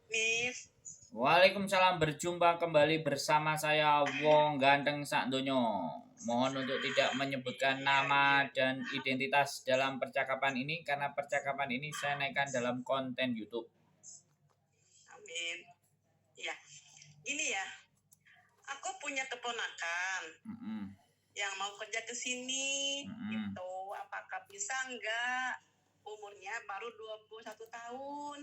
Miss. Waalaikumsalam, berjumpa kembali bersama saya Wong Ganteng Sakdonyo. Mohon untuk tidak menyebutkan nama dan identitas dalam percakapan ini karena percakapan ini saya naikkan dalam konten YouTube. Amin. Ya, gini ya. Aku punya keponakan yang mau kerja ke sini. Gitu. Apakah bisa enggak? Umurnya baru 21 tahun.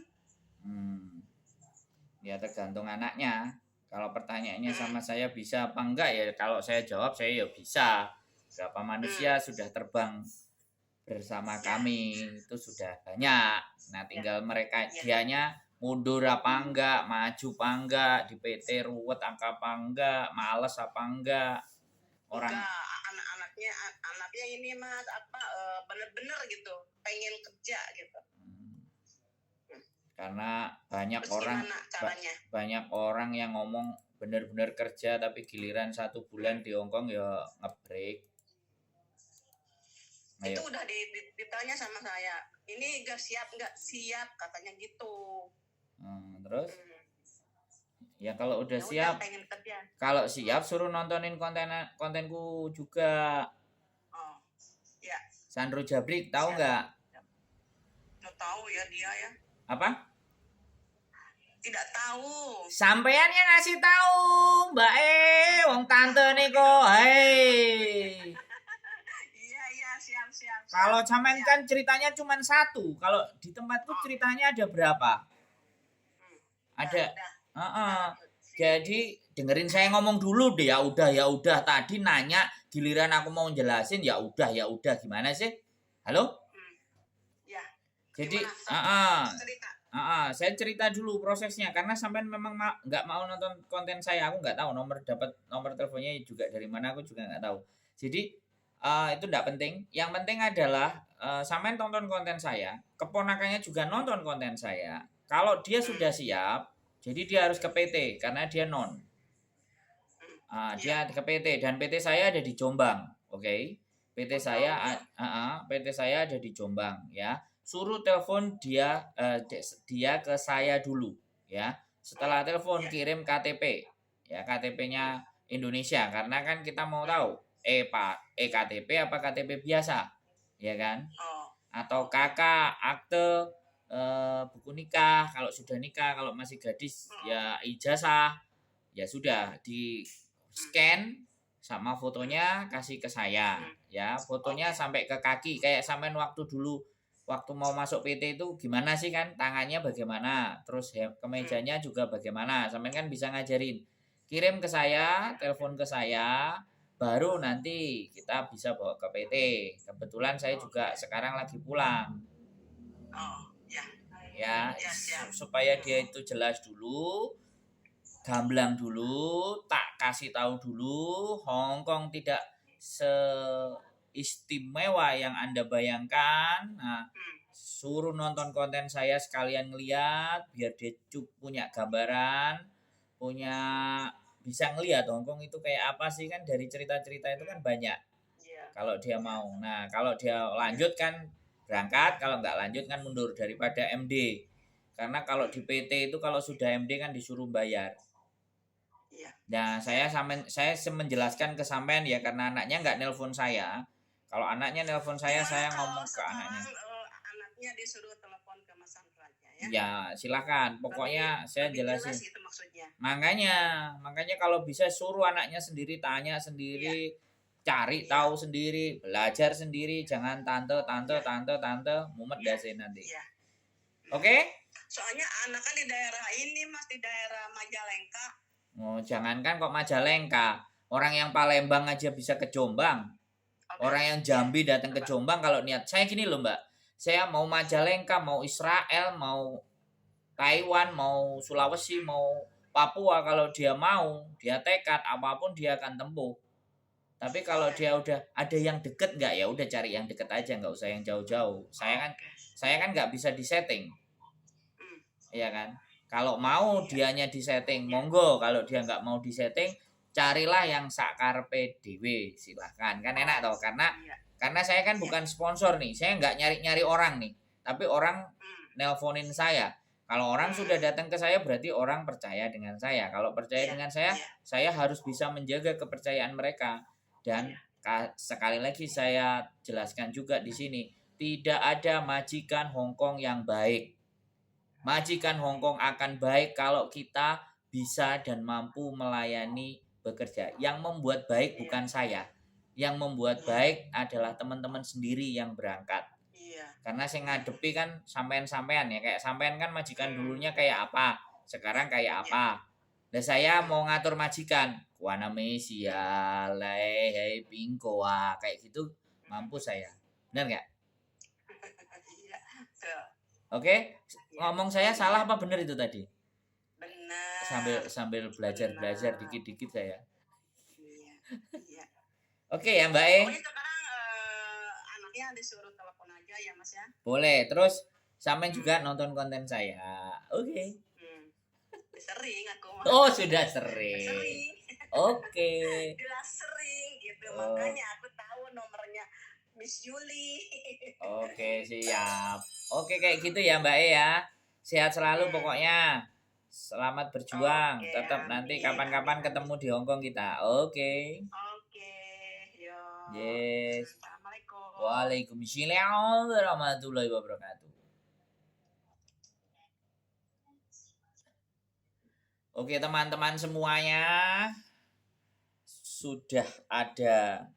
Ya tergantung anaknya. Kalau pertanyaannya sama saya bisa apa enggak ya, kalau saya jawab saya ya bisa. Berapa manusia sudah terbang bersama kami itu sudah banyak. Nah tinggal mereka dianya mundur apa enggak, maju apa enggak, di PT ruwet apa enggak, males apa enggak. Orang anaknya ini Mas bener-bener gitu pengen kerja gitu. Karena banyak orang yang ngomong bener-bener kerja tapi giliran 1 bulan di Hongkong ya ngebreak. Itu udah ditanya sama saya. Ini nggak siap katanya gitu. Terus? Ya kalau udah siap, kalau siap suruh nontonin kontenku juga. Oh, ya. Sandro Jabrik tahu nggak? Tahu ya dia ya. Apa? Tidak tahu. Sampean yang ngasih tahu, Mbak wong tante nih kok. Hei. Iya, siap. Kalau sampean kan ceritanya cuma 1. Kalau di tempatku ceritanya ada berapa? Ada. Jadi dengerin saya ngomong dulu deh. Ya udah. Tadi nanya giliran aku mau jelasin ya udah. Gimana sih? Halo? Ya. Jadi, saya cerita dulu prosesnya karena sampean memang nggak mau nonton konten saya. Aku nggak tahu dapat nomor teleponnya juga dari mana, aku juga nggak tahu. Jadi itu nggak penting. Yang penting adalah sampean tonton konten saya, keponakannya juga nonton konten saya. Kalau dia sudah siap, jadi dia harus ke PT karena dia non. Dia ke PT dan PT saya ada di Jombang, oke? PT saya ada di Jombang, ya. Suruh telepon dia ke saya dulu, ya. Setelah telepon kirim KTP, ya, KTP-nya Indonesia karena kan kita mau tahu KTP apa KTP biasa, ya kan? Atau KK, akte, buku nikah kalau sudah nikah, kalau masih gadis ya ijazah, ya sudah di scan sama fotonya kasih ke saya, ya, fotonya sampai ke kaki kayak sampean waktu mau masuk PT itu gimana sih kan, tangannya bagaimana, terus kemejanya juga bagaimana, sampean kan bisa ngajarin. Kirim ke saya, telepon ke saya, baru nanti kita bisa bawa ke PT. Kebetulan saya juga sekarang lagi pulang. Ya, supaya dia itu jelas dulu, gamblang dulu, tak kasih tahu dulu, Hongkong tidak seistimewa yang Anda bayangkan. Nah, suruh nonton konten saya sekalian ngeliat biar dia punya gambaran, bisa ngelihat Hongkong itu kayak apa sih, kan dari cerita-cerita itu kan banyak. Kalau dia mau. Nah, kalau dia lanjut kan berangkat, kalau nggak lanjut kan mundur daripada MD. Karena kalau di PT itu kalau sudah MD kan disuruh bayar. Nah, saya menjelaskan ke sampean ya karena anaknya nggak nelpon saya. Kalau anaknya nelpon saya ngomong ke anaknya. Anaknya disuruh telepon ke Mas Sandra ya. Ya, silakan. Pokoknya saya jelasin. Itu maksudnya. Makanya kalau bisa suruh anaknya sendiri, tanya sendiri, cari tahu sendiri, belajar sendiri, jangan tante, mumet dasi nanti. Oke? Soalnya anaknya di daerah ini Mas, di daerah Majalengka. Oh, jangankan kok Majalengka, orang yang Palembang aja bisa ke Jombang. Orang yang Jambi datang ke Jombang kalau niat. Saya gini loh, Mbak. Saya mau Majalengka, mau Israel, mau Taiwan, mau Sulawesi, mau Papua, kalau dia mau, dia tekad apapun dia akan tempuh. Tapi kalau dia udah ada yang deket nggak, ya udah cari yang deket aja, nggak usah yang jauh-jauh. Saya kan nggak bisa disetting. Iya kan? Kalau mau dianya disetting, monggo. Kalau dia nggak mau disetting, carilah yang sakarpe dewe, silahkan. Kan enak toh, karena saya kan bukan sponsor nih, saya nggak nyari-nyari orang nih, tapi orang nelponin saya. Kalau orang sudah datang ke saya berarti orang percaya dengan saya. Kalau percaya Iya, dengan iya, saya harus bisa menjaga kepercayaan mereka. Dan iya. sekali lagi saya jelaskan juga di sini, tidak ada majikan Hongkong yang baik. Majikan Hongkong akan baik kalau kita bisa dan mampu melayani bekerja. Yang membuat baik Iya, bukan saya. Yang membuat iya, baik adalah teman-teman sendiri yang berangkat. iya. Karena saya ngadepi kan sampean-sampean ya, kayak sampean kan majikan Hmm, dulunya kayak apa, sekarang kayak iya, apa. Dan saya hmm. mau ngatur majikan, kuana mesia, lei, hei, pingkoa, kayak gitu mampu saya. Benar nggak? Iya, betul. Oke, Iya, ngomong saya iya. salah apa benar itu tadi? Benar, Sambil belajar benar. dikit-dikit saya. Iya, iya. Oke ya Mbak E, Pokoknya sekarang anaknya disuruh telepon aja ya Mas ya. boleh. Terus sampean Hmm, juga nonton konten saya. Oke. hmm. Sering aku mah. Oh sudah Udah sering. sering. Oke. Jelas sering gitu. Oh. Makanya aku tahu nomornya Miss Yuli. Oke, siap. Oke, kayak gitu ya, Mbak E ya. Sehat selalu Hmm, pokoknya. Selamat berjuang. oke, Tetap nanti amin, amin, kapan-kapan amin. ketemu di Hongkong kita. Oke. Oke, yo. Yes. Assalamualaikum. Waalaikumsalam warahmatullahi wabarakatuh. Oke, teman-teman semuanya. Sudah ada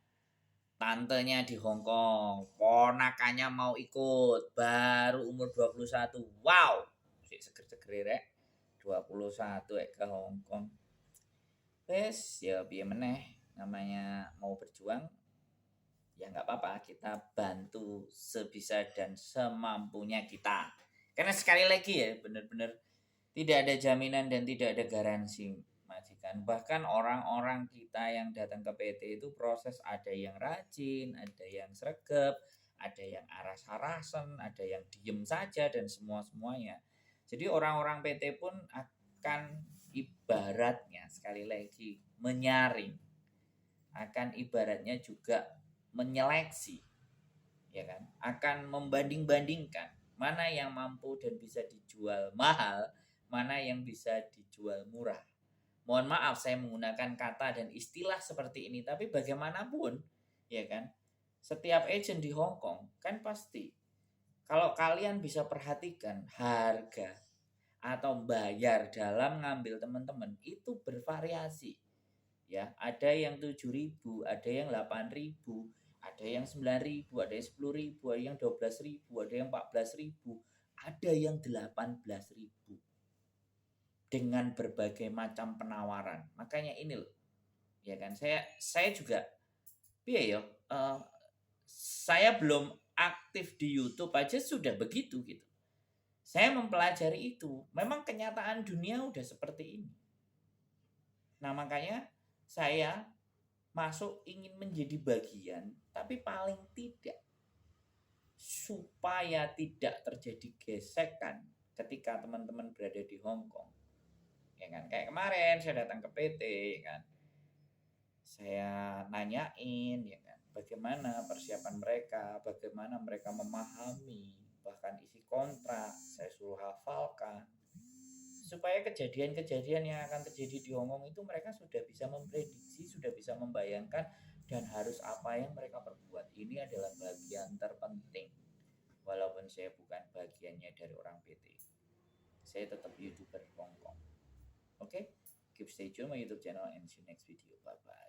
tantenya di Hongkong. Ponakannya mau ikut. Baru umur 21. Wow. Si seger-seger rek. 21 ke Hongkong. Wes ya piye meneh namanya mau berjuang ya nggak apa-apa kita bantu sebisa dan semampunya kita. Karena sekali lagi ya benar-benar tidak ada jaminan dan tidak ada garansi majikan. Bahkan orang-orang kita yang datang ke PT itu proses ada yang rajin, ada yang sregep, ada yang aras-arasan, ada yang diem saja dan semua-semuanya. Jadi orang-orang PT pun akan ibaratnya sekali lagi menyaring, akan ibaratnya juga menyeleksi, ya kan, akan membanding-bandingkan mana yang mampu dan bisa dijual mahal, mana yang bisa dijual murah. Mohon maaf saya menggunakan kata dan istilah seperti ini, tapi bagaimanapun, ya kan, setiap agent di Hong Kong kan pasti kalau kalian bisa perhatikan harga atau bayar dalam ngambil teman-teman itu bervariasi. Ya, ada yang 7.000, ada yang 8.000, ada yang 9.000, ada yang 10.000, ada yang 12.000, ada yang 14.000, ada yang 18.000 dengan berbagai macam penawaran. Makanya ini loh, ya kan? Saya juga, ya, saya belum aktif di YouTube aja sudah begitu gitu. Saya mempelajari itu. Memang kenyataan dunia udah seperti ini. Nah makanya saya masuk ingin menjadi bagian, tapi paling tidak supaya tidak terjadi gesekan ketika teman-teman berada di Hong Kong. Ya kan, kayak kemarin saya datang ke PT kan. Saya nanyain ya kan, bagaimana persiapan mereka, bagaimana mereka memahami bahkan isi kontrak, saya suruh hafalkan supaya kejadian-kejadian yang akan terjadi di Hongkong itu mereka sudah bisa memprediksi, sudah bisa membayangkan dan harus apa yang mereka perbuat. Ini adalah bagian terpenting. Walaupun saya bukan bagiannya dari orang PT, saya tetap YouTuber Hongkong. Oke, keep stay tune my YouTube channel and see you next video. Bye bye.